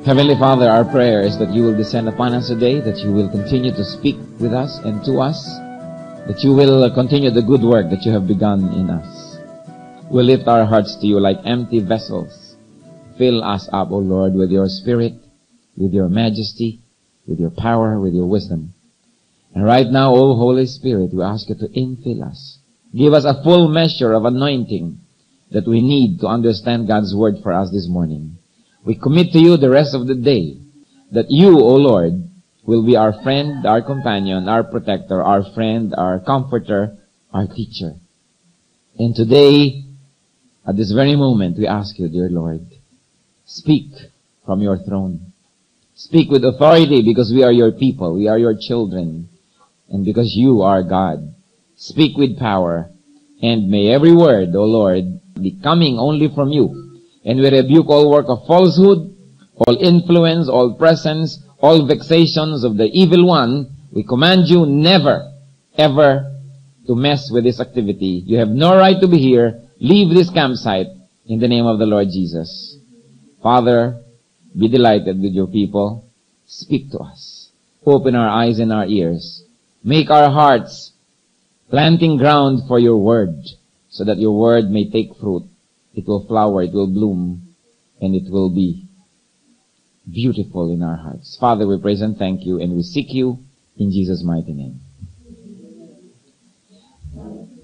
Heavenly Father, our prayer is that you will descend upon us today, that you will continue to speak with us and to us, that you will continue the good work that you have begun in us. We'll lift our hearts to you like empty vessels. Fill us up, O Lord, with your Spirit, with your majesty, with your power, with your wisdom. And right now, O Holy Spirit, we ask you to infill us. Give us a full measure of anointing that we need to understand God's word for us this morning. We commit to you the rest of the day that you, O Lord, will be our friend, our companion, our protector, our friend, our comforter, our teacher. And today, at this very moment, we ask you, dear Lord, speak from your throne. Speak with authority because we are your people, we are your children, and because you are God. Speak with power, and may every word, O Lord, be coming only from you. And we rebuke all work of falsehood, all influence, all presence, all vexations of the evil one. We command you never, ever to mess with this activity. You have no right to be here. Leave this campsite in the name of the Lord Jesus. Father, be delighted with your people. Speak to us. Open our eyes and our ears. Make our hearts planting ground for your word, so that your word may take fruit. It will flower, it will bloom, and it will be beautiful in our hearts. Father, we praise and thank you, and we seek you in Jesus' mighty name.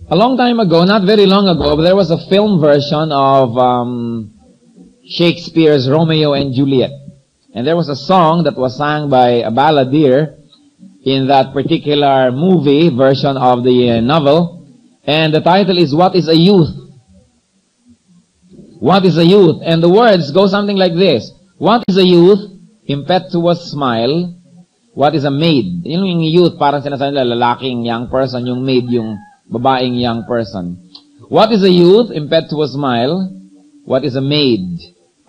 A long time ago, not very long ago, there was a film version of Shakespeare's Romeo and Juliet. And there was a song that was sung by a balladeer in that particular movie version of the novel. And the title is, What is a Youth? What is a youth? And the words go something like this. What is a youth? Impetuous smile. What is a maid? Yung youth, parang sinasabi nila, lalaking young person, yung maid, yung babaeng young person. What is a youth? Impetuous smile. What is a maid?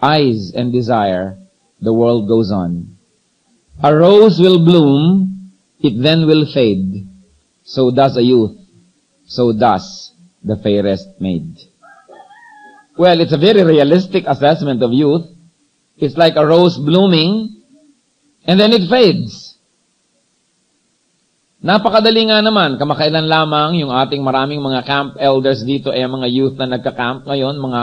Eyes and desire. The world goes on. A rose will bloom, it then will fade. So does a youth. So does the fairest maid. Well, it's a very realistic assessment of youth. It's like a rose blooming, and then it fades. Napakadali nga naman, kamakailan lamang yung ating maraming mga camp elders dito ay mga youth na nagka-camp ngayon, mga,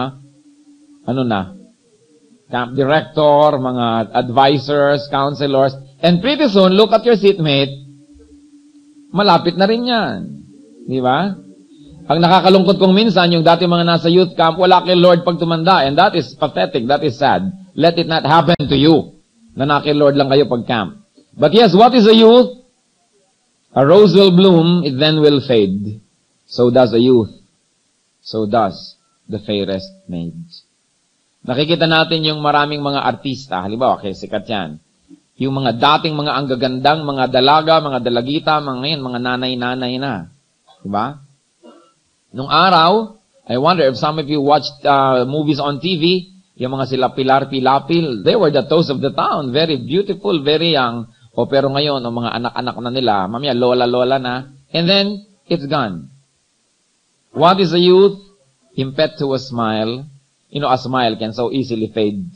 camp director, mga advisors, counselors, and pretty soon, look at your seatmate, malapit na rin yan. Di ba? Ang nakakalungkot kong minsan, yung dati mga nasa youth camp, wala kay Lord pag tumanda. And that is pathetic. That is sad. Let it not happen to you. Na kay Lord lang kayo pag camp. But yes, what is a youth? A rose will bloom, it then will fade. So does a youth. So does the fairest maid. Nakikita natin yung maraming mga artista. Halimbawa, sikat yan. Yung mga dating mga anggagandang, mga dalaga, mga dalagita, mga nanay-nanay na. Diba? Nung araw, I wonder if some of you watched movies on TV, yung mga sila Pilar Pilapil, they were the toast of the town. Very beautiful, very young. O pero ngayon, ang mga anak-anak na nila, mamaya lola-lola na, and then, it's gone. What is a youth? Impetuous smile. You know, a smile can so easily fade.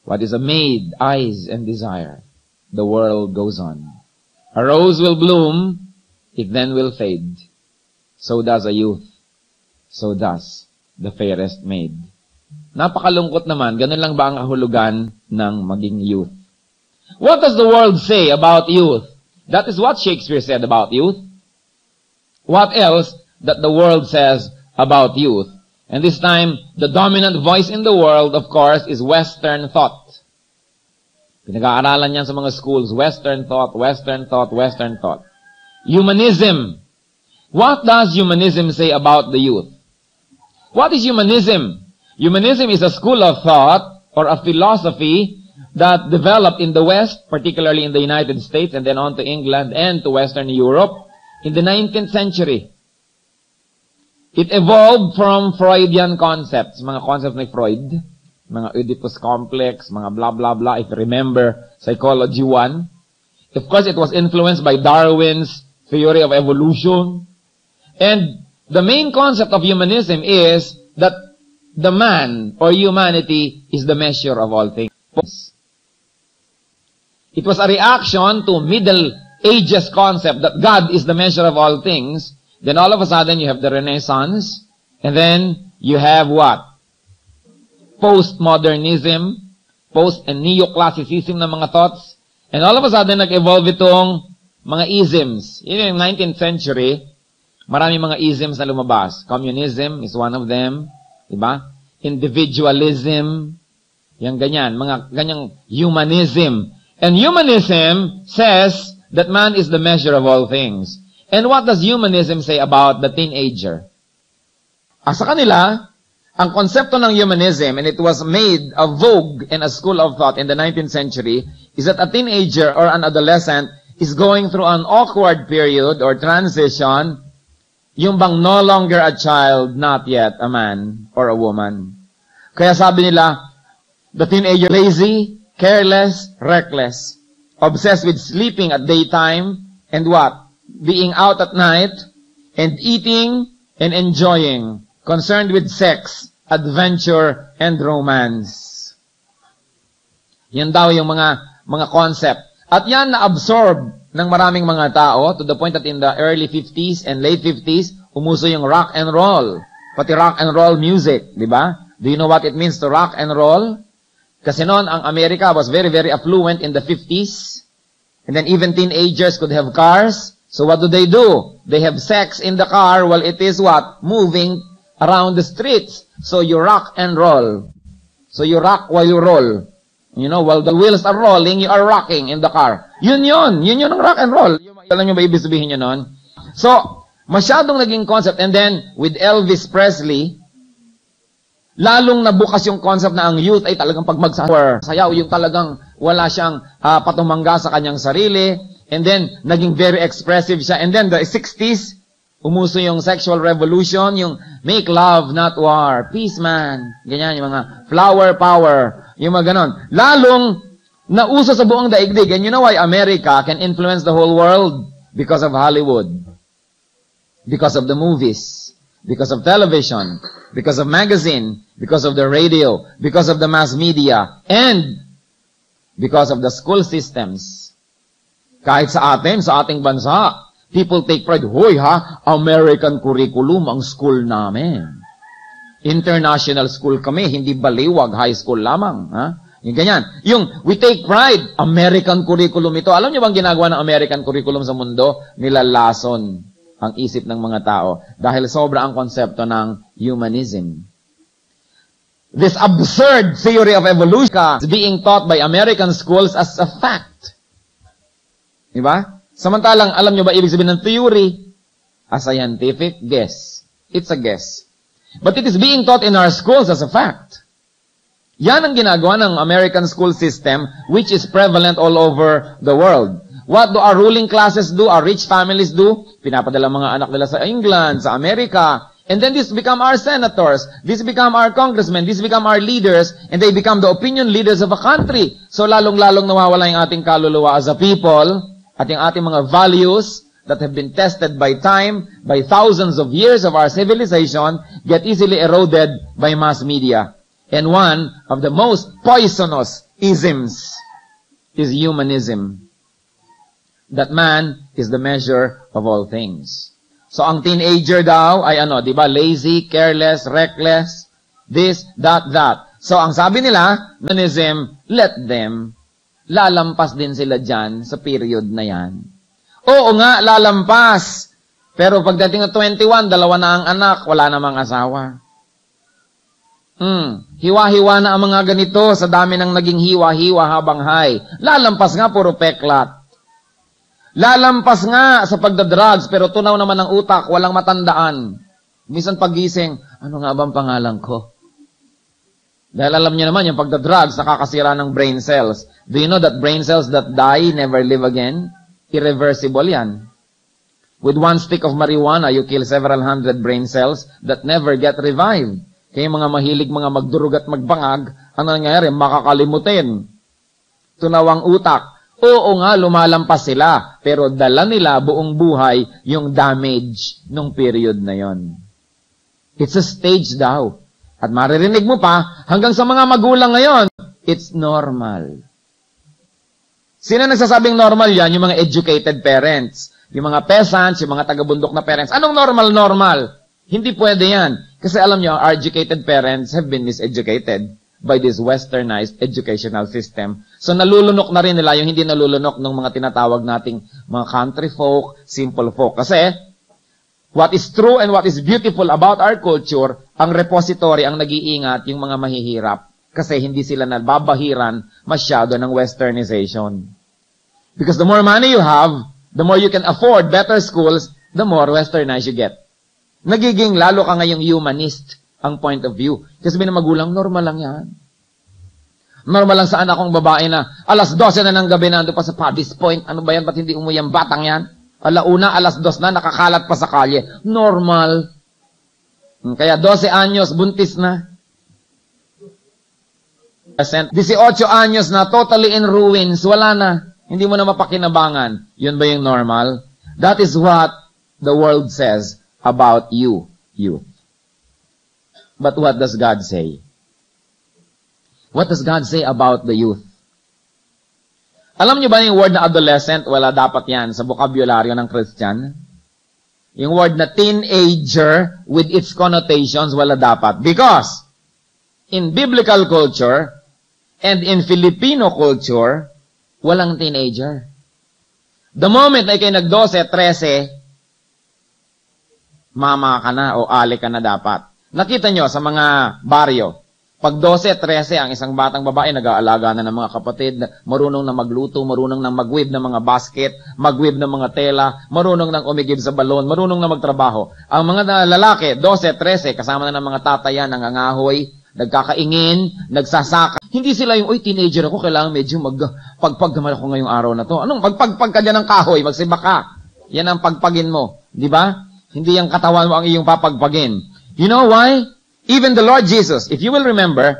What is a maid? Eyes and desire. The world goes on. A rose will bloom, it then will fade. So does a youth. So does the fairest maid. Napakalungkot naman, ganun lang ba ang kahulugan ng maging youth? What does the world say about youth? That is what Shakespeare said about youth. What else that the world says about youth? And this time, the dominant voice in the world, of course, is Western thought. Pinag-aaralan yan sa mga schools. Western thought, Western thought, Western thought. Humanism. What does humanism say about the youth? What is humanism? Humanism is a school of thought or a philosophy that developed in the West, particularly in the United States, and then on to England and to Western Europe in the 19th century. It evolved from Freudian concepts, mga concepts ni Freud, mga Oedipus complex, mga blah blah blah, if you remember Psychology 1. Of course, it was influenced by Darwin's theory of evolution. And the main concept of humanism is that the man or humanity is the measure of all things. It was a reaction to Middle Ages concept that God is the measure of all things. Then all of a sudden, you have the Renaissance. And then, you have what? Postmodernism, post- and neoclassicism na mga thoughts. And all of a sudden, nag-evolve itong mga isms. Yung 19th century, marami mga isms na lumabas. Communism is one of them. Diba? Individualism. Yung ganyan. Mga ganyang humanism. And humanism says that man is the measure of all things. And what does humanism say about the teenager? Sa kanila, ang konsepto ng humanism, and it was made a vogue in a school of thought in the 19th century, is that a teenager or an adolescent is going through an awkward period or transition, yung bang no longer a child, not yet a man or a woman. Kaya sabi nila, the teenager lazy, careless, reckless, obsessed with sleeping at daytime, and what? Being out at night, and eating and enjoying, concerned with sex, adventure, and romance. Yan daw yung mga concept. At yan na-absorb ng maraming mga tao to the point that in the early 50s and late 50s, umuso yung rock and roll. Pati rock and roll music, di ba? Do you know what it means to rock and roll? Kasi noon, ang America was very, very affluent in the 50s. And then even teenagers could have cars. So what do? They have sex in the car while it is what? Moving around the streets. So you rock and roll. So you rock while you roll. You know, while the wheels are rolling, you are rocking in the car. Yun ang rock and roll. Alam nyo ba ibig sabihin nyo nun? So, masyadong naging concept. And then, with Elvis Presley, lalong nabukas yung concept na ang youth ay talagang pagmagsasayaw, yung talagang wala siyang patumangga sa kanyang sarili. And then, naging very expressive siya. And then, the 60s, umuso yung sexual revolution, yung make love, not war. Peace, man. Ganyan, yung mga flower power. Yung mga ganon. Lalong nauso sa buong daigdig. And you know why America can influence the whole world? Because of Hollywood. Because of the movies. Because of television. Because of magazine. Because of the radio. Because of the mass media. And because of the school systems. Kahit sa atin, sa ating bansa, people take pride, hoy ha, American curriculum ang school namin. International school kami, hindi baliwag, high school lamang. Ha? Yung ganyan. Yung, we take pride, American curriculum ito. Alam niyo bang ginagawa ng American curriculum sa mundo? Nilalason ang isip ng mga tao. Dahil sobra ang konsepto ng humanism. This absurd theory of evolution is being taught by American schools as a fact. Diba? Samantalang, alam nyo ba ibig sabihin ng theory? A scientific guess. It's a guess. But it is being taught in our schools as a fact. Yan ang ginagawa ng American school system, which is prevalent all over the world. What do our ruling classes do? Our rich families do? Pinapadala mga anak nila sa England, sa America. And then this become our senators. This become our congressmen. This become our leaders. And they become the opinion leaders of a country. So lalong-lalong nawawala yung ating kaluluwa as a people. At yung ating mga values that have been tested by time, by thousands of years of our civilization, get easily eroded by mass media. And one of the most poisonous isms is humanism. That man is the measure of all things. So ang teenager daw ay di ba, lazy, careless, reckless, this, that. So ang sabi nila, humanism, let them. Lalampas din sila dyan sa period na yan. Oo nga, lalampas. Pero pagdating ng 21, dalawa na ang anak, wala namang asawa. Hiwa-hiwa na ang mga ganito sa dami ng naging hiwa-hiwa habang high. Lalampas nga, puro peklat. Lalampas nga sa pagdadrugs, pero tunaw naman ang utak, walang matandaan. Minsan pagising, ano nga bang pangalan ko? Dahil alam niyo naman, yung pagdadrugs, nakakasira ng brain cells. Do you know that brain cells that die never live again? Irreversible yan. With one stick of marijuana, you kill several hundred brain cells that never get revived. Kaya mga mahilig, mga magdurog at magbangag, ano nangyayari? Makakalimutin. Tunawang utak. Oo nga, lumalampas sila. Pero dala nila buong buhay yung damage nung period na yon. It's a stage daw. At maririnig mo pa, hanggang sa mga magulang ngayon, it's normal. Sino nagsasabing normal yan? Yung mga educated parents. Yung mga peasants, yung mga taga-bundok na parents. Anong normal? Hindi pwede yan. Kasi alam nyo, our educated parents have been miseducated by this westernized educational system. So nalulunok na rin nila yung hindi nalulunok ng mga tinatawag nating mga country folk, simple folk. Kasi what is true and what is beautiful about our culture, ang repository, ang nag-iingat, yung mga mahihirap. Kasi hindi sila nababahiran masyado ng westernization. Because the more money you have, the more you can afford better schools, the more westernized you get. Nagiging lalo ka ngayong humanist ang point of view. Kasi sabi ng magulang, normal lang yan. Normal lang sa anak kong babae na alas 12 na ng gabi na ando pa sa Paddy's Point. Ano ba yan? Ba't hindi umuwi ang batang yan? Alauna, alas 2 na, nakakalat pa sa kalye. Normal. Kaya 12 anyos, buntis na. 18 anyos na, totally in ruins. Wala na. Hindi mo na mapakinabangan. Yun ba yung normal? That is what the world says about you, youth. But what does God say? What does God say about the youth? Alam niyo ba yung word na adolescent? Wala dapat yan sa bokabularyo ng Christian. Yung word na teenager with its connotations, wala dapat. Because in biblical culture and in Filipino culture, walang teenager. The moment na ikay nag-12, 13, mama ka na o ali ka na dapat. Nakita nyo sa mga baryo, pag 12, 13, ang isang batang babae nag-aalaga na ng mga kapatid, marunong na magluto, marunong na mag-weave ng mga basket, mag-weave ng mga tela, marunong nang umigib sa balon, marunong na magtrabaho. Ang mga lalaki, 12, 13, kasama na ng mga tatayan, nangangahoy, nagkakaingin, nagsasaka. Hindi sila yung, teenager ako, kailangan medyo magpagpagdamal ako ngayong araw na to. Anong magpagpag ka dyan ng kahoy, magsiba ka. Yan ang pagpagin mo. Di ba? Hindi yung katawan mo ang iyong papagpagin. You know why? Even the Lord Jesus, if you will remember,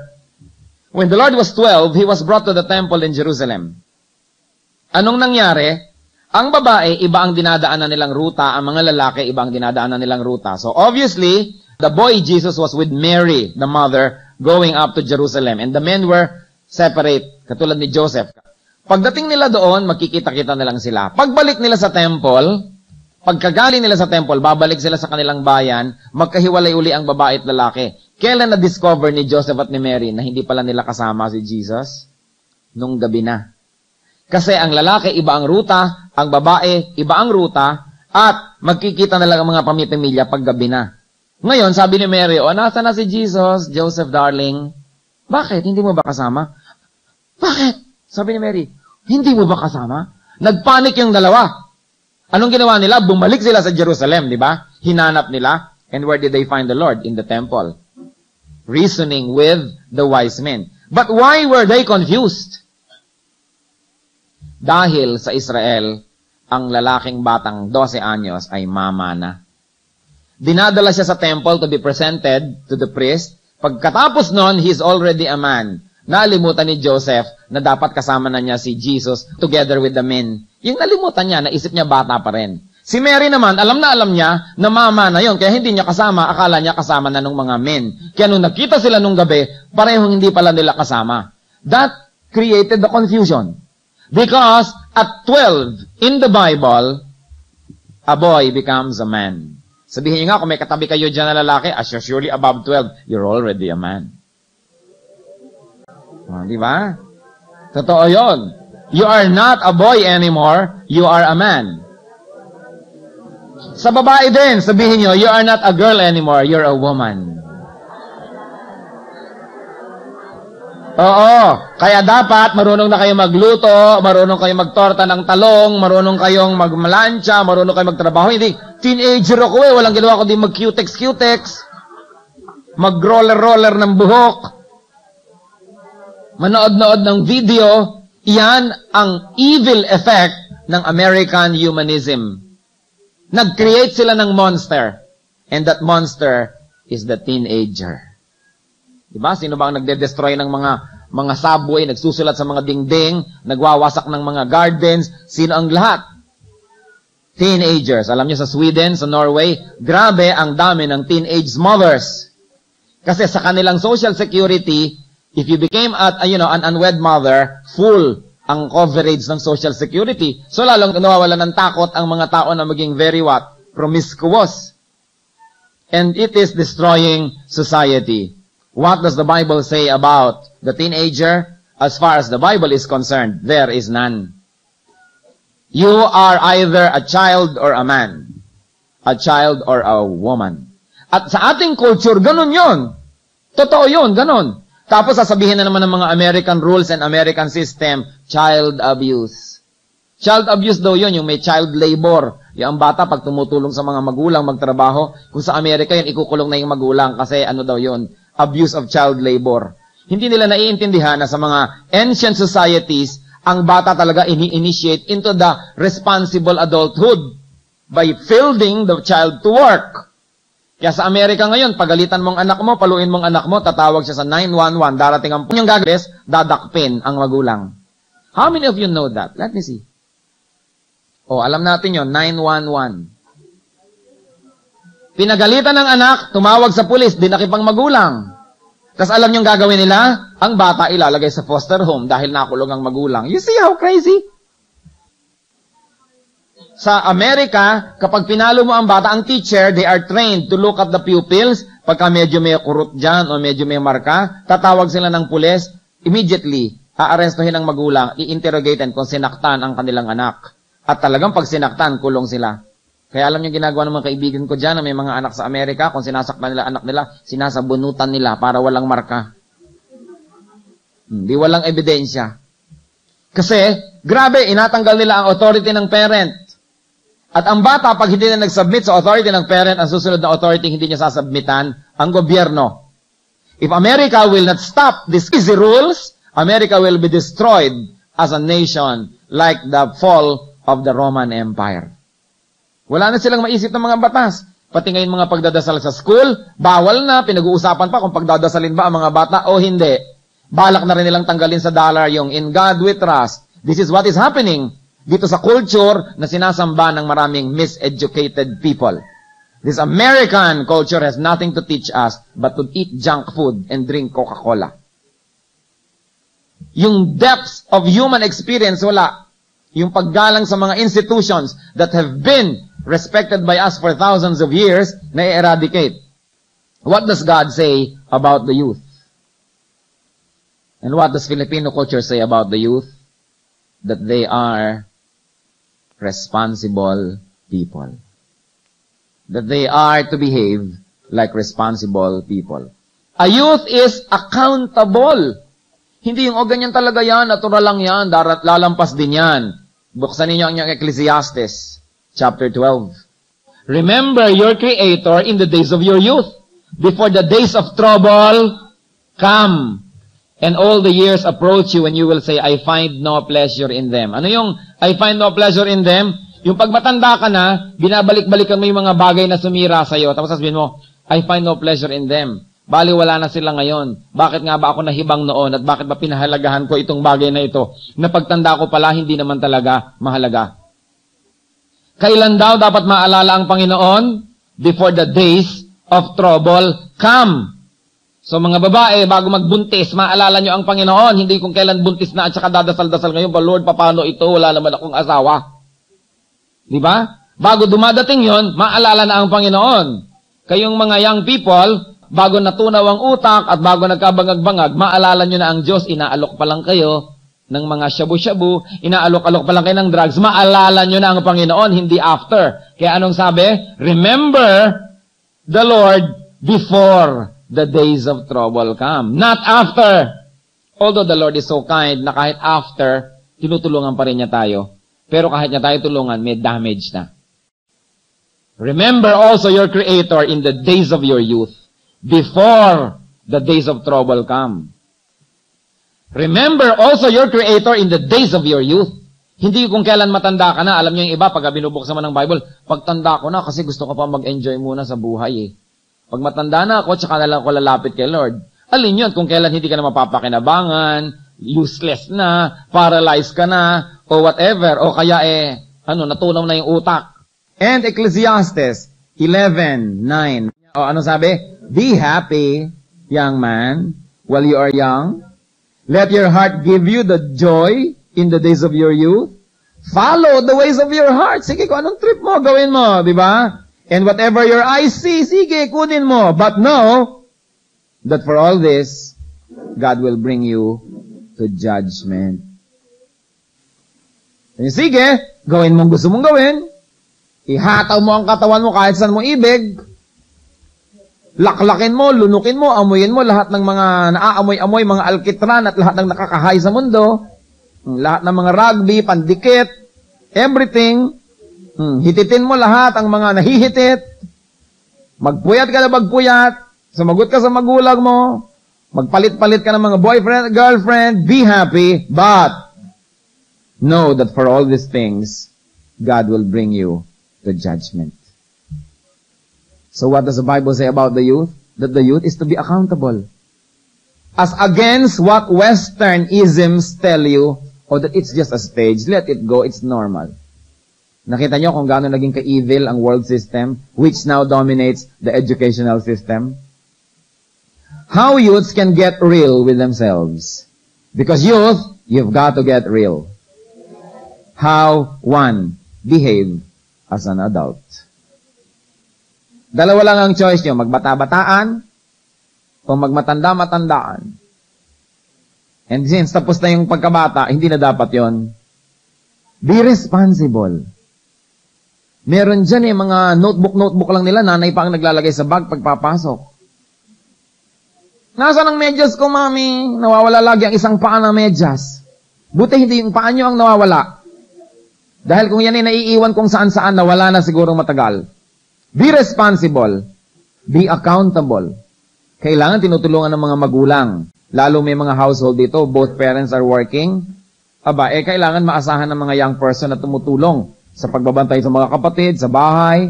when the Lord was 12, He was brought to the temple in Jerusalem. Anong nangyari? Ang babae, iba ang dinadaanan nilang ruta. Ang mga lalaki, iba ang dinadaanan nilang ruta. So obviously, the boy Jesus was with Mary, the mother, going up to Jerusalem. And the men were separate, katulad ni Joseph. Pagdating nila doon, magkikita-kita na lang sila. Pagbalik nila sa temple, pagkagaling nila sa temple, babalik sila sa kanilang bayan, magkahiwalay uli ang babae at lalaki. Kailan na-discover ni Joseph at ni Mary na hindi pala nila kasama si Jesus? Nung gabi na. Kasi ang lalaki, iba ang ruta, ang babae, iba ang ruta, at magkikita na lang ang mga pamipamilya pag gabi na. Ngayon, sabi ni Mary, nasa na si Jesus, Joseph darling? Bakit? Hindi mo ba kasama? Bakit? Sabi ni Mary, hindi mo ba kasama? Nagpanik yung dalawa. Anong ginawa nila? Bumalik sila sa Jerusalem, di ba? Hinanap nila. And where did they find the Lord? In the temple. Reasoning with the wise men. But why were they confused? Dahil sa Israel, ang lalaking batang 12 anyos ay mama na. Dinadala siya sa temple to be presented to the priest. Pagkatapos nun, he's already a man. Nalimutan ni Joseph na dapat kasama na niya si Jesus together with the men. Yung nalimutan niya, naisip niya bata pa rin. Si Mary naman, alam niya na mama na yon, kaya hindi niya kasama, akala niya kasama na nung mga men. Kaya nung nakita sila nung gabi, parehong hindi pala nila kasama. That created the confusion. Because at 12, in the Bible, a boy becomes a man. Sabihin niyo nga, kung may katabi kayo dyan na lalaki, as you're surely above 12, you're already a man. Di ba? Totoo yun. You are not a boy anymore, you are a man. Sa babae din, sabihin nyo, you are not a girl anymore, you're a woman. Oo, kaya dapat marunong na kayo magluto, marunong kayo magtorta ng talong, marunong kayong magmalansya, marunong kayo magtrabaho. Hindi, teenager ako walang ginawa ko din mag-cutex, mag-roller-roller ng buhok, manood-nood ng video. Iyan ang evil effect ng American humanism. Nag-create sila ng monster. And that monster is the teenager. Diba? Sino ba ang nagde-destroy ng mga subway, nagsusulat sa mga dingding, nagwawasak ng mga gardens? Sino ang lahat? Teenagers. Alam niyo sa Sweden, sa Norway, grabe ang dami ng teenage mothers. Kasi sa kanilang social security, if you became an unwed mother, full ang coverage ng Social Security. So lalong nawawala ng takot ang mga tao na maging very what? Promiscuous. And it is destroying society. What does the Bible say about the teenager? As far as the Bible is concerned, there is none. You are either a child or a man. A child or a woman. At sa ating culture, ganun yun. Totoo yun, ganun. Tapos sasabihin na naman ng mga American rules and American system, child abuse. Child abuse daw yun, yung may child labor. Yung bata, pag tumutulong sa mga magulang magtrabaho, kung sa Amerika yun, ikukulong na yung magulang kasi ano daw yun, abuse of child labor. Hindi nila naiintindihan na sa mga ancient societies, ang bata talaga ini-initiate into the responsible adulthood by fielding the child to work. Kaya sa Amerika ngayon, pagalitan mong anak mo, paluin mong anak mo, tatawag siya sa 911, darating ang yung gagawin, dadakpin ang magulang. How many of you know that? Let me see. Oh, alam natin yon 911. Pinagalitan ng anak, tumawag sa pulis, dinakip ang magulang. Tapos alam niyong gagawin nila? Ang bata ilalagay sa foster home dahil nakulong ang magulang. You see how crazy? Sa Amerika, kapag pinalo mo ang bata, ang teacher, they are trained to look at the pupils. Pagka medyo may kurot dyan o medyo may marka, tatawag sila ng pulis, immediately, aarestuhin ang magulang, i-interrogatean kung sinaktan ang kanilang anak. At talagang pag sinaktan, kulong sila. Kaya alam niyo ginagawa ng mga kaibigan ko dyan na may mga anak sa Amerika, kung sinasaktan nila anak nila, sinasabunutan nila para walang marka. Hindi walang ebidensya. Kasi, grabe, inatanggal nila ang authority ng parent. At ang bata, pag hindi na nag-submit sa authority ng parent, ang susunod na authority hindi niya sasubmitan, ang gobyerno. If America will not stop these easy rules, America will be destroyed as a nation like the fall of the Roman Empire. Wala na silang maisip ng mga batas. Pati ngayon mga pagdadasal sa school, bawal na, pinag-uusapan pa kung pagdadasalin ba ang mga bata o hindi. Balak na rin nilang tanggalin sa dollar yung in God we trust. This is what is happening dito sa culture na sinasamba ng maraming miseducated people. This American culture has nothing to teach us but to eat junk food and drink Coca-Cola. Yung depths of human experience, wala. Yung paggalang sa mga institutions that have been respected by us for thousands of years, na-eradicate. What does God say about the youth? And what does Filipino culture say about the youth? That they are responsible people. That they are to behave like responsible people. A youth is accountable. Hindi yung, ganyan talaga yan, natural lang yan, lalampas din yan. Buksan ninyo ang Ecclesiastes, chapter 12. Remember your Creator in the days of your youth, before the days of trouble come, and all the years approach you, and you will say, I find no pleasure in them. Ano yung I find no pleasure in them? Yung pag matanda ka na, binabalik-balikan mo yung mga bagay na sumira sa'yo, tapos sabihin mo, I find no pleasure in them. Bali, wala na sila ngayon. Bakit nga ba ako nahibang noon at bakit ba pinahalagahan ko itong bagay na ito? Na pagtanda ko pala, hindi naman talaga mahalaga. Kailan daw dapat maalala ang Panginoon? Before the days of trouble come. So mga babae, bago magbuntis, maalala nyo ang Panginoon. Hindi kung kailan buntis na at saka dadasal-dasal ngayon, Lord, paano ito? Wala naman akong asawa. Di ba? Bago dumadating yon, maalala na ang Panginoon. Kayong mga young people, bago natunaw ang utak at bago nagkabangag-bangag, maalala nyo na ang Diyos, inaalok pa lang kayo ng mga shabu-shabu, inaalok-alok pa lang kayo ng drugs, maalala nyo na ang Panginoon, hindi after. Kaya anong sabi? Remember the Lord before the days of trouble come. Not after. Although the Lord is so kind na kahit after, tinutulungan pa rin niya tayo. Pero kahit niya tayo tulungan, may damage na. Remember also your Creator in the days of your youth, before the days of trouble come. Remember also your Creator in the days of your youth. Hindi kung kailan matanda ka na. Alam niyo yung iba, pag binubuksan mo ng Bible, pagtanda ko na kasi gusto ko pa mag-enjoy muna sa buhay eh. Pag matanda na ako, tsaka na lang ako lalapit kay Lord. Alin yun? Kung kailan hindi ka na mapapakinabangan, useless na, paralyzed ka na, o whatever, o kaya natunaw na yung utak. And Ecclesiastes 11:9. O ano sabi? Be happy, young man, while you are young. Let your heart give you the joy in the days of your youth? Follow the ways of your heart. Sige, kung anong trip mo, gawin mo, di ba? And whatever your eyes see, sige, kunin mo. But know that for all this, God will bring you to judgment. And sige, gawin mong gusto mong gawin. Ihataw mo ang katawan mo kahit saan mo ibig. Laklakin mo, lunukin mo, amuyin mo lahat ng mga naaamoy-amoy, mga alkitran at lahat ng nakakahay sa mundo. Lahat ng mga rugby, pandikit, everything. Hititin mo lahat ang mga nahihitit. Magpuyat ka na magpuyat. Sumagot ka sa magulang mo. Magpalit-palit ka ng mga boyfriend, girlfriend. Be happy, but know that for all these things, God will bring you to judgment. So what does the Bible say about the youth? That the youth is to be accountable. As against what Western isms tell you, that it's just a stage, let it go, it's normal. Nakita nyo kung gaano naging ka-evil ang world system, which now dominates the educational system? How youths can get real with themselves. Because youth, you've got to get real. How? One, behave as an adult. Dalawa lang ang choice nyo, magbata-bataan o magmatanda-matandaan. And since tapos na yung pagkabata, hindi na dapat yon. Be responsible. Meron dyan mga notebook lang nila, nanay pa ang naglalagay sa bag pagpapasok. Nasaan ang medyas ko, mami? Nawawala lagi ang isang paa ng medyas. Buti hindi yung paa nyo ang nawawala. Dahil kung yan ay naiiwan kung saan-saan, nawala na sigurong matagal. Be responsible. Be accountable. Kailangan tinutulungan ng mga magulang. Lalo may mga household dito, both parents are working. Kailangan maasahan ng mga young person na tumutulong sa pagbabantay sa mga kapatid, sa bahay,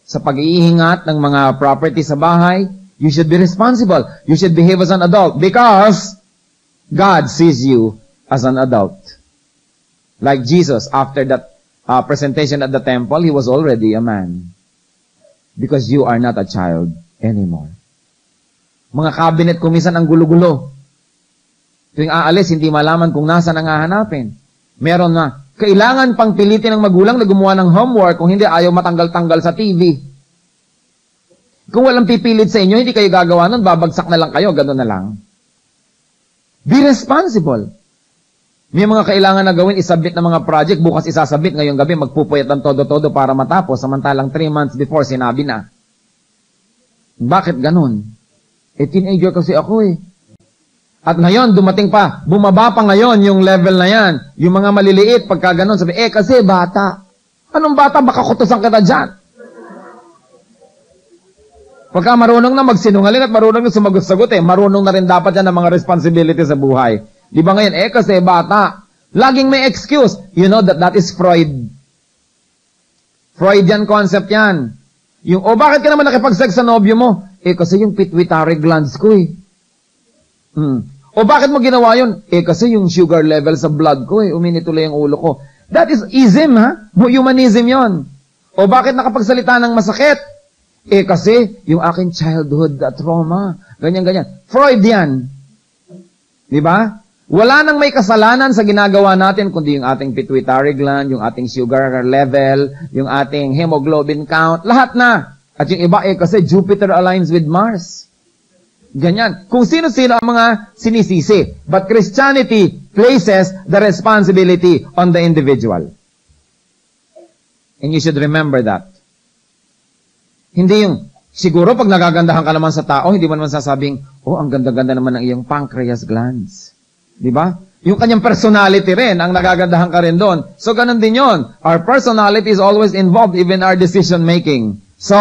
sa pag-iingat ng mga property sa bahay. You should be responsible. You should behave as an adult because God sees you as an adult. Like Jesus, after that presentation at the temple, he was already a man. Because you are not a child anymore. Mga cabinet kung minsan ang gulo-gulo. Tuwing aalis, hindi malaman kung nasa nang hahanapin. Meron na, kailangan pang pilitin ng magulang na gumawa ng homework kung hindi ayaw matanggal-tanggal sa TV. Kung walang pipilit sa inyo, hindi kayo gagawa nun, babagsak na lang kayo, gano'n na lang. Be responsible. May mga kailangan na gawin, isubmit na mga project, bukas isasubmit, ngayong gabi magpupuyat ng todo-todo para matapos, samantalang 3 months before sinabi na. Bakit ganun? Teenager kasi ako eh. At ngayon, dumating pa, bumaba pa ngayon yung level na yan. Yung mga maliliit, pagka ganun, sabi, kasi bata. Anong bata? Baka kutusan kita dyan. Pagka marunong na magsinungaling at marunong na sumagot-sagot marunong na rin dapat yan ng mga responsibility sa buhay. Di ba ngayon, kasi bata. Laging may excuse. You know that is Freud. Freudian concept yan. Yung, bakit ka naman nakipag-sex sa nobyo mo? Kasi yung pituitary glands ko bakit mo ginawa yun? Kasi yung sugar level sa blood ko uminituloy ang ulo ko. That is ism, ha? Humanism yon. Bakit nakapagsalita ng masakit? Kasi yung aking childhood trauma. Ganyan-ganyan. Freud yan. Di ba? Wala nang may kasalanan sa ginagawa natin, kundi yung ating pituitary gland, yung ating sugar level, yung ating hemoglobin count, lahat na. At yung iba, kasi Jupiter aligns with Mars. Ganyan. Kung sino-sino ang mga sinisisi. But Christianity places the responsibility on the individual. And you should remember that. Hindi yung, siguro pag nagagandahan ka naman sa tao, hindi mo naman sasabing, ang ganda-ganda naman ng iyong pancreas glands. Di ba? Yung kanyang personality rin, ang nagagandahan ka rin doon. So, ganun din yon. Our personality is always involved, even our decision making. So,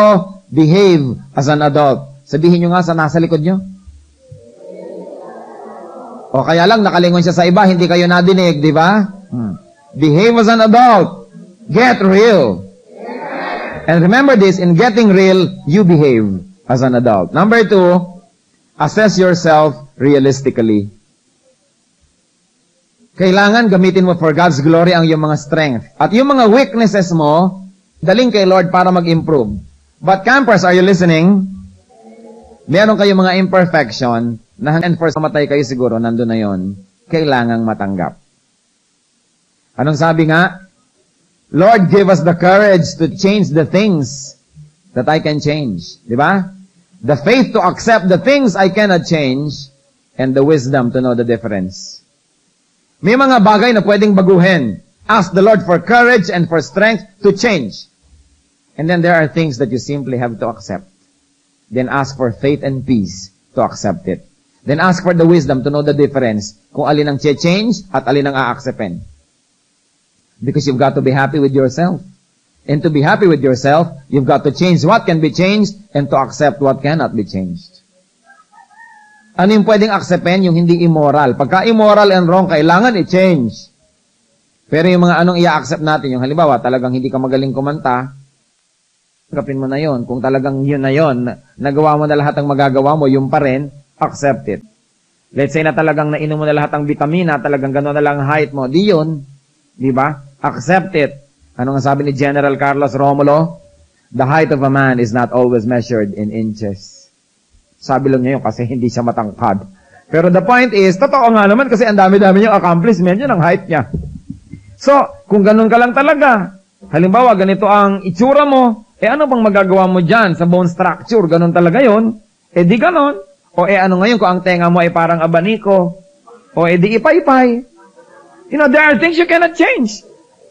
behave as an adult. Sabihin nyo nga sa nasa likod nyo. Kaya lang, nakalingon siya sa iba, hindi kayo nadinig, di ba? Behave as an adult. Get real. And remember this, in getting real, you behave as an adult. Number 2, assess yourself realistically. Kailangan gamitin mo for God's glory ang iyong mga strength. At yung mga weaknesses mo, daling kay Lord para mag-improve. But campers, are you listening? Meron kayong mga imperfection na hanggang for matay kayo siguro, nandun na yon. Kailangang matanggap. Anong sabi nga? Lord, give us the courage to change the things that I can change. Di ba? The faith to accept the things I cannot change and the wisdom to know the difference. May mga bagay na pwedeng baguhin. Ask the Lord for courage and for strength to change. And then there are things that you simply have to accept. Then ask for faith and peace to accept it. Then ask for the wisdom to know the difference kung alin ang change at alin ang a-acceptin. Because you've got to be happy with yourself. And to be happy with yourself, you've got to change what can be changed and to accept what cannot be changed. Ano yung pwedeng acceptin? Yung hindi immoral. Pagka immoral and wrong, kailangan i-change. Pero yung mga anong i-accept natin, yung halimbawa, talagang hindi ka magaling kumanta, tanggapin mo na yon. Kung talagang yun na yon, nagawa mo na lahat ng magagawa mo, yung pa rin, accept it. Let's say na talagang nainom mo na lahat ng vitamina, talagang gano'n na lang height mo, di yun. Di ba? Accept it. Ano nga sabi ni General Carlos Romulo? The height of a man is not always measured in inches. Sabi lang niya yun kasi hindi siya matangkad. Pero the point is, totoo nga naman kasi ang dami-dami niyang accomplishment, yun ang height niya. So, kung ganun ka lang talaga, halimbawa, ganito ang itsura mo, ano bang magagawa mo dyan sa bone structure? Ganun talaga yun. Di ganun. O ano ngayon kung ang tenga mo ay parang abaniko? O di ipay-ipay? You know, there are things you cannot change.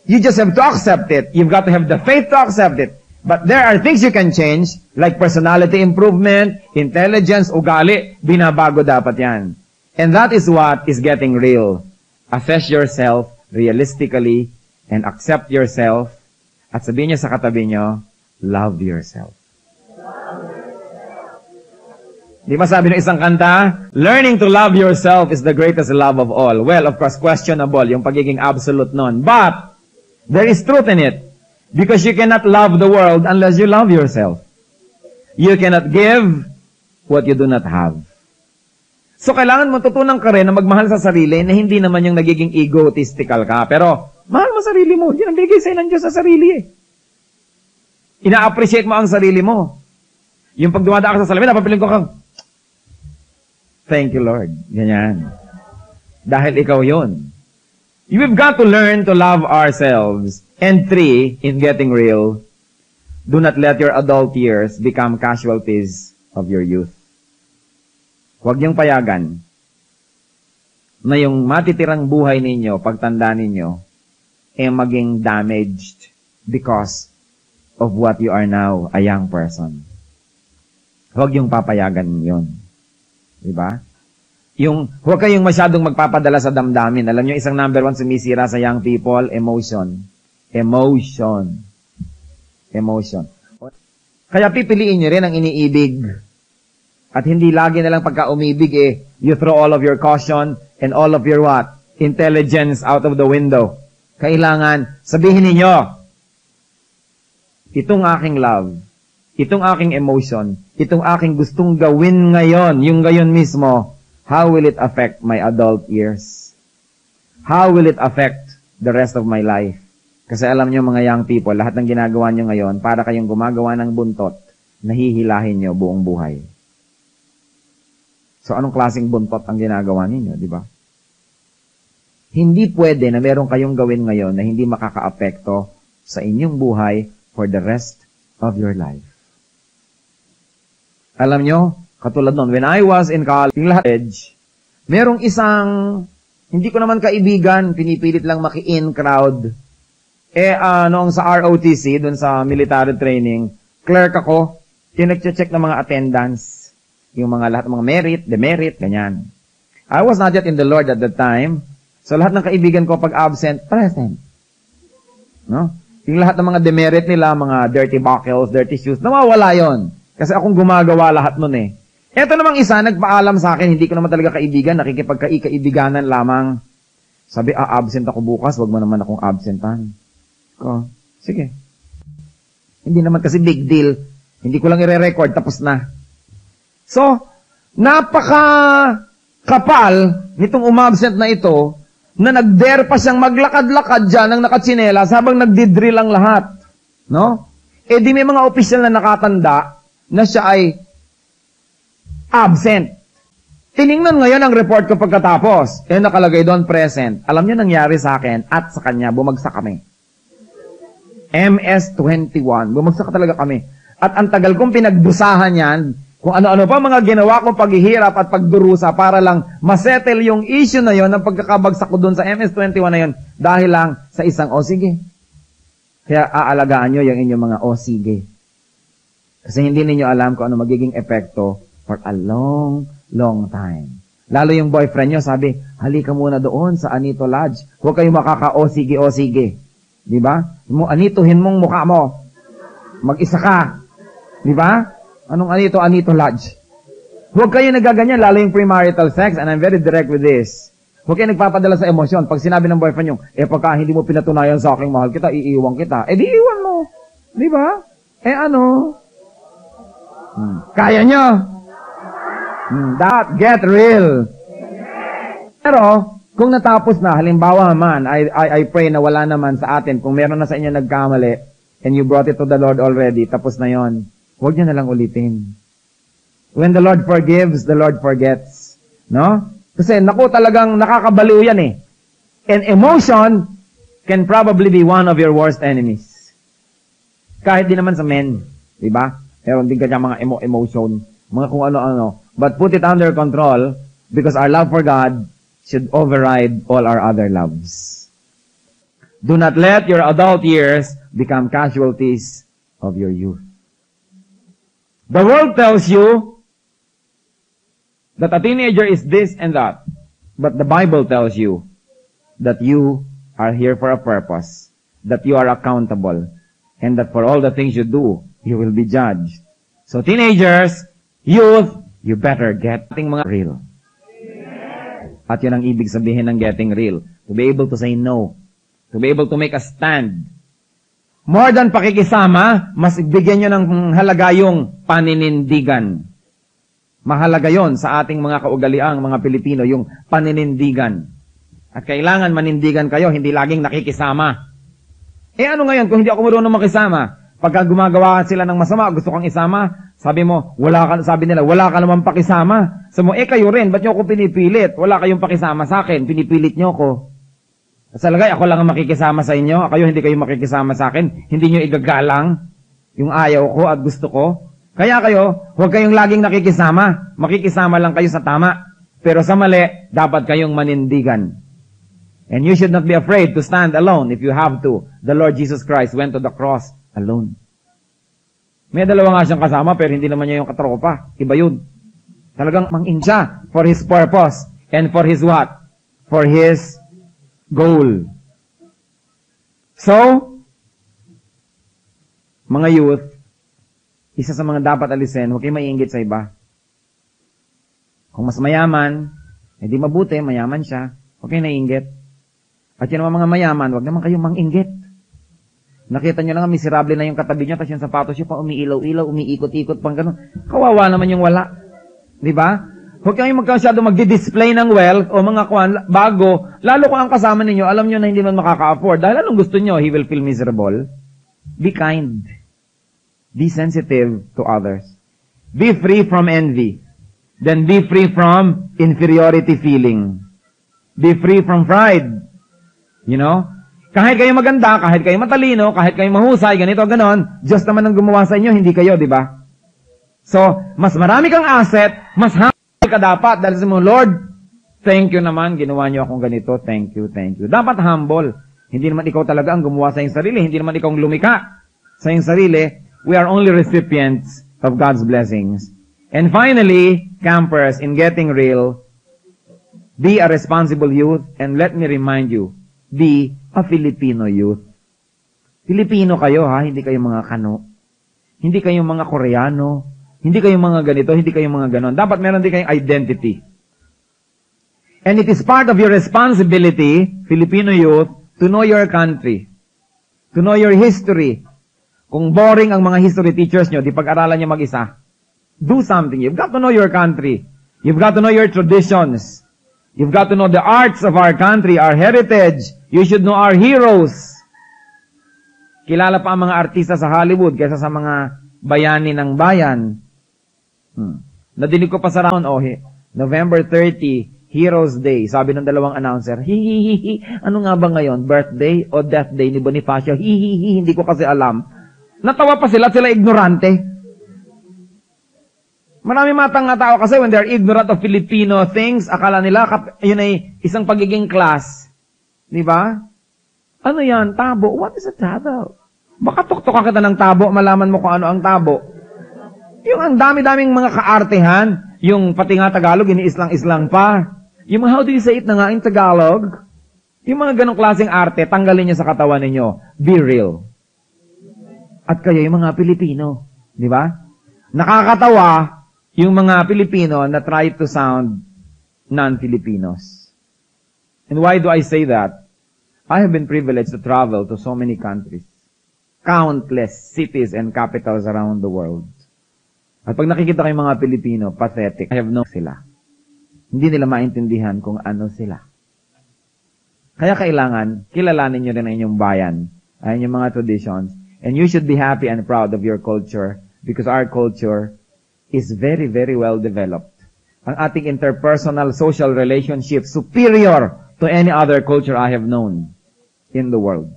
You just have to accept it. You've got to have the faith to accept it. But there are things you can change, like personality improvement, intelligence, ugali. Binabago dapat yan. And that is what is getting real. Assess yourself realistically and accept yourself. At sabihin niyo sa katabi niyo, love yourself. Di ba sabi ng isang kanta? Learning to love yourself is the greatest love of all. Well, of course, questionable yung pagiging absolute nun. But, there is truth in it. Because you cannot love the world unless you love yourself. You cannot give what you do not have. So, kailangan matutunan ka rin na magmahal sa sarili na hindi naman yung nagiging egotistical ka. Pero, mahal mo sarili mo. Hindi nabigay sa'yo ng Diyos sa sarili eh. Ina-appreciate mo ang sarili mo. Yung pag dumadaan ka sa salamin, napapiling ko kang, thank you, Lord. Ganyan. Dahil ikaw yun. We've got to learn to love ourselves. And 3, in getting real, do not let your adult years become casualties of your youth. Huwag niyong payagan na yung matitirang buhay ninyo, pagtanda ninyo, maging damaged because of what you are now, a young person. Huwag yung papayagan yun. Diba? Huwag kayong masyadong magpapadala sa damdamin. Alam nyo, isang number 1 sumisira sa young people, emotion. Emotion. Emotion. Kaya pipiliin nyo rin ang iniibig. At hindi lagi na lang pagka umibig you throw all of your caution and all of your what? Intelligence out of the window. Kailangan, sabihin ninyo, itong aking love, itong aking emotion, itong aking gustong gawin ngayon, yung ngayon mismo, how will it affect my adult years? How will it affect the rest of my life? Kasi alam nyo mga young people, lahat ng ginagawa nyo ngayon, para kayong gumagawa ng buntot, nahihilahin nyo buong buhay. So anong klaseng buntot ang ginagawa ninyo, di ba? Hindi pwede na meron kayong gawin ngayon na hindi makakaapekto sa inyong buhay for the rest of your life. Alam nyo, katulad nun, when I was in college, merong isang, hindi ko naman kaibigan, pinipilit lang maki-in crowd. Noong sa ROTC, dun sa military training, clerk ako, check ng mga attendance, yung mga lahat ng mga merit, demerit, ganyan. I was not yet in the Lord at that time, so lahat ng kaibigan ko pag absent, present. No? Yung lahat ng mga demerit nila, mga dirty buckles, dirty shoes, nawawala yon. Kasi akong gumagawa lahat nun eh. Eto namang isa, nagpaalam sa akin, hindi ko naman talaga kaibigan, nakikipagkaibiganan lamang. Sabi, absent ako bukas, wag mo naman akong absentan. Sige. Hindi naman kasi big deal. Hindi ko lang i-record, tapos na. So, napaka-kapal nitong umabsent na ito, na nag-dare pa siyang maglakad-lakad dyan ng nakatsinelas habang nagdidrill ang lahat. No? Di may mga opisyal na nakatanda na siya ay absent. Tiningnan ngayon ang report ko pagkatapos. Nakalagay doon, present. Alam niyo nangyari sa akin at sa kanya, bumagsak kami. MS-21. Bumagsak talaga kami. At ang tagal kong pinagdusahan yan, kung ano-ano pa mga ginawa kong paghihirap at pagdurusa para lang masettle yung issue na yon ng pagkakabagsak ko doon sa MS-21 na yon dahil lang sa isang sige. Kaya aalagaan nyo yung inyong mga sige. Kasi hindi ninyo alam kung ano magiging epekto for a long, long time. Lalo yung boyfriend nyo, sabi, halika muna doon sa Anito Lodge. Huwag kayong makaka-sige. Di ba? Anituhin mong mukha mo. Mag-isa ka. Di ba? Anong Anito Lodge? Huwag kayo nagaganyan, lalo yung premarital sex, and I'm very direct with this. Huwag kayo nagpapadala sa emosyon. Pag sinabi ng boyfriend nyo, pagka hindi mo pinatunayan sa aking mahal kita, iiwan kita. Di iwan mo. Di ba? Kaya nyo? That get real. Pero, kung natapos na, halimbawa man, I pray na wala naman sa atin, kung meron na sa inyo nagkamali, and you brought it to the Lord already, tapos na yon, huwag nyo na lang ulitin. When the Lord forgives, the Lord forgets. No? Kasi, talagang nakakabaliw yan eh. And emotion can probably be one of your worst enemies. Kahit di naman sa men. Diba? Meron din kanya mga emotion. Mga kung ano-ano. But put it under control because our love for God should override all our other loves. Do not let your adult years become casualties of your youth. The world tells you that a teenager is this and that. But the Bible tells you that you are here for a purpose, that you are accountable, and that for all the things you do, you will be judged. So teenagers, youth, you better get mga real. At yun ang ibig sabihin ng getting real. To be able to say no. To be able to make a stand. More than pakikisama, mas bigyan nyo ng halaga yung paninindigan. Mahalaga yon sa ating mga kaugaliang, mga Pilipino, yung paninindigan. At kailangan manindigan kayo, hindi laging nakikisama. Ano ngayon kung hindi ako marunong makisama? Pagka gumagawa sila ng masama, gusto kang isama, sabi nila, wala ka naman pakisama. Sabi mo, kayo rin, ba't nyo ako pinipilit? Wala kayong pakisama sa akin, pinipilit nyo ako. Sa lagay, ako lang ang makikisama sa inyo, kayo hindi kayo makikisama sa akin, hindi nyo igagalang yung ayaw ko at gusto ko. Kaya kayo, huwag kayong laging nakikisama. Makikisama lang kayo sa tama. Pero sa mali, dapat kayong manindigan. And you should not be afraid to stand alone if you have to. The Lord Jesus Christ went to the cross alone. May dalawa nga siyang kasama, pero hindi naman niya yung katropa. Iba yun. Talagang mang-in siya for His purpose and for His what? For His goal. So, mga youth, isa sa mga dapat alisin, huwag kayo maiinggit sa iba. Kung mas mayaman, hindi mabuti, mayaman siya, huwag kayo naiinggit. At yun naman mga mayaman, huwag naman kayong mang-inggit. Nakita nyo lang, miserable na yung katabi nyo, tapos yung sapatos nyo pa umiilaw-ilaw, umiikot-ikot, pang gano'n. Kawawa naman yung wala. Diba? Huwag kayong magkasyado magdi-display ng wealth o mga bago, lalo kung ang kasama ninyo, alam nyo na hindi man makaka-afford. Dahil anong gusto nyo, he will feel miserable. Be kind. Be sensitive to others. Be free from envy. Then be free from inferiority feeling. Be free from pride. You know? Kahit kayo maganda, kahit kayo matalino, kahit kayo mahusay, ganito, ganon, Diyos naman ang gumawa sa inyo, hindi kayo, di ba? So, mas marami kang asset, mas humble ka dapat, dahil sa mo, Lord, thank you naman, ginawa niyo akong ganito, thank you, thank you. Dapat humble. Hindi naman ikaw talaga ang gumawa sa iyong sarili, hindi naman ikaw ang lumika sa iyong sarili. We are only recipients of God's blessings. And finally, campers, in getting real, be a responsible youth, and let me remind you, be a Filipino youth. Filipino kayo ha, hindi kayo mga Kano. Hindi kayo mga Koreano. Hindi kayo mga ganito, hindi kayo mga ganon. Dapat meron din kayong identity. And it is part of your responsibility, Filipino youth, to know your country. To know your history. Kung boring ang mga history teachers nyo, di pag-aralan nyo mag-isa. Do something. You've got to know your country. You've got to know your traditions. You've got to know the arts of our country, our heritage. You should know our heroes. Kilala pa ang mga artista sa Hollywood kaysa sa mga bayani ng bayan. Nadinig ko pa sa raon, November 30, Heroes Day. Sabi ng dalawang announcer, hihihihi, ano nga ba ngayon? Birthday o death day ni Bonifacio? Hihihi, hindi ko kasi alam. Natawa pa sila ignorante. Marami matang na tao kasi when they're ignorant of Filipino things, akala nila yun ay isang pagiging class. Di ba? Ano yan? Tabo. What is a tabo? Baka tuktukan kita ng tabo, malaman mo kung ano ang tabo. Yung ang dami-daming mga kaartehan, yung pati nga Tagalog, iniislang-islang pa. Yung how do you say it na nga in Tagalog? Yung mga ganong klaseng arte, tanggalin niyo sa katawan ninyo. Be real. At kayo yung mga Pilipino. Di ba? Nakakatawa yung mga Pilipino na try to sound non-Filipinos. And why do I say that? I have been privileged to travel to so many countries. Countless cities and capitals around the world. At pag nakikita ko yung mga Pilipino, pathetic. I have no sila. Hindi nila maintindihan kung ano sila. Kaya kailangan, kilalanin nyo rin ang inyong bayan, ang inyong mga traditions, and you should be happy and proud of your culture because our culture is very, very well developed. Ang ating interpersonal social relationship superior to any other culture I have known in the world.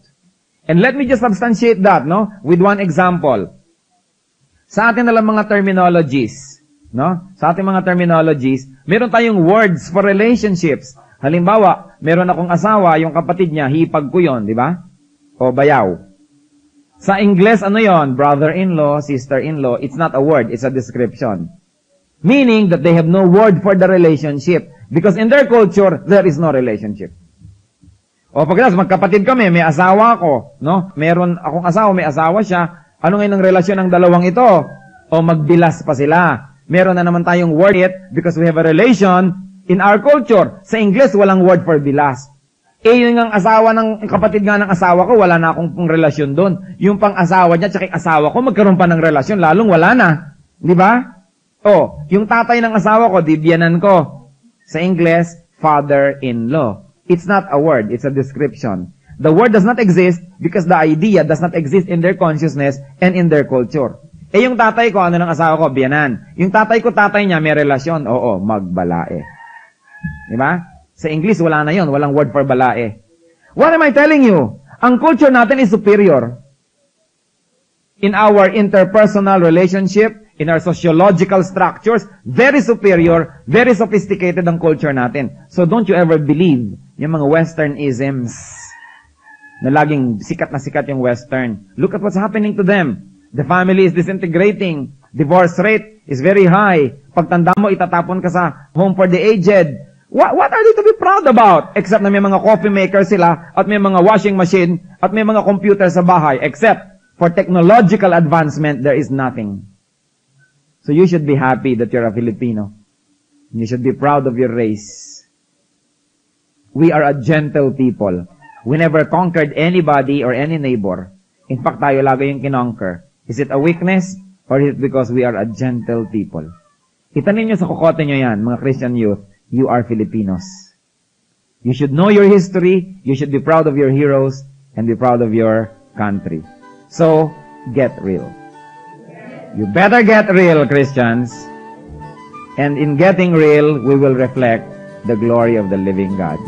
And let me just substantiate that, no? With one example. Sa atin nalang mga terminologies, no? Sa ating mga terminologies, meron tayong words for relationships. Halimbawa, meron akong asawa, yung kapatid niya, hipag ko yun, di ba? O bayaw. Sa Ingles, ano yon? Brother-in-law, sister-in-law. It's not a word, it's a description. Meaning that they have no word for the relationship. Because in their culture, there is no relationship. O pagkatapos, magkapatid kami, may asawa ako, no? Meron akong asawa, may asawa siya. Ano ngayon ang relasyon ng dalawang ito? O magbilas pa sila. Meron na naman tayong word it because we have a relation in our culture. Sa English, walang word for bilas. Yun ang asawa ng kapatid nga ng asawa ko, wala na akong relasyon doon. Yung pang-asawa niya, tsaka asawa ko, magkaroon pa ng relasyon, lalong wala na. Di ba? O, yung tatay ng asawa ko, dibyanan ko. Sa English, father-in-law. It's not a word, it's a description. The word does not exist because the idea does not exist in their consciousness and in their culture. Yung tatay ko, ano ng asawa ko? Biyanan. Yung tatay ko, tatay niya, may relasyon. Oo, magbalae. Diba? Sa English, wala na yon, walang word for balae. What am I telling you? Ang culture natin is superior. In our interpersonal relationship, in our sociological structures, very superior, very sophisticated ang culture natin. So don't you ever believe yung mga Western-isms na laging sikat na sikat yung Western. Look at what's happening to them. The family is disintegrating. Divorce rate is very high. Pagtanda mo, itatapon ka sa home for the aged. What are they to be proud about? Except na may mga coffee maker sila, at may mga washing machine, at may mga computer sa bahay. Except for technological advancement, there is nothing. So you should be happy that you're a Filipino. You should be proud of your race. We are a gentle people. We never conquered anybody or any neighbor. In fact, tayo lagi yung kinonquer. Is it a weakness or is it because we are a gentle people? Itanin nyo sa kokote nyo yan, mga Christian youth. You are Filipinos. You should know your history. You should be proud of your heroes and be proud of your country. So, get real. You better get real, Christians. And in getting real, we will reflect the glory of the living God.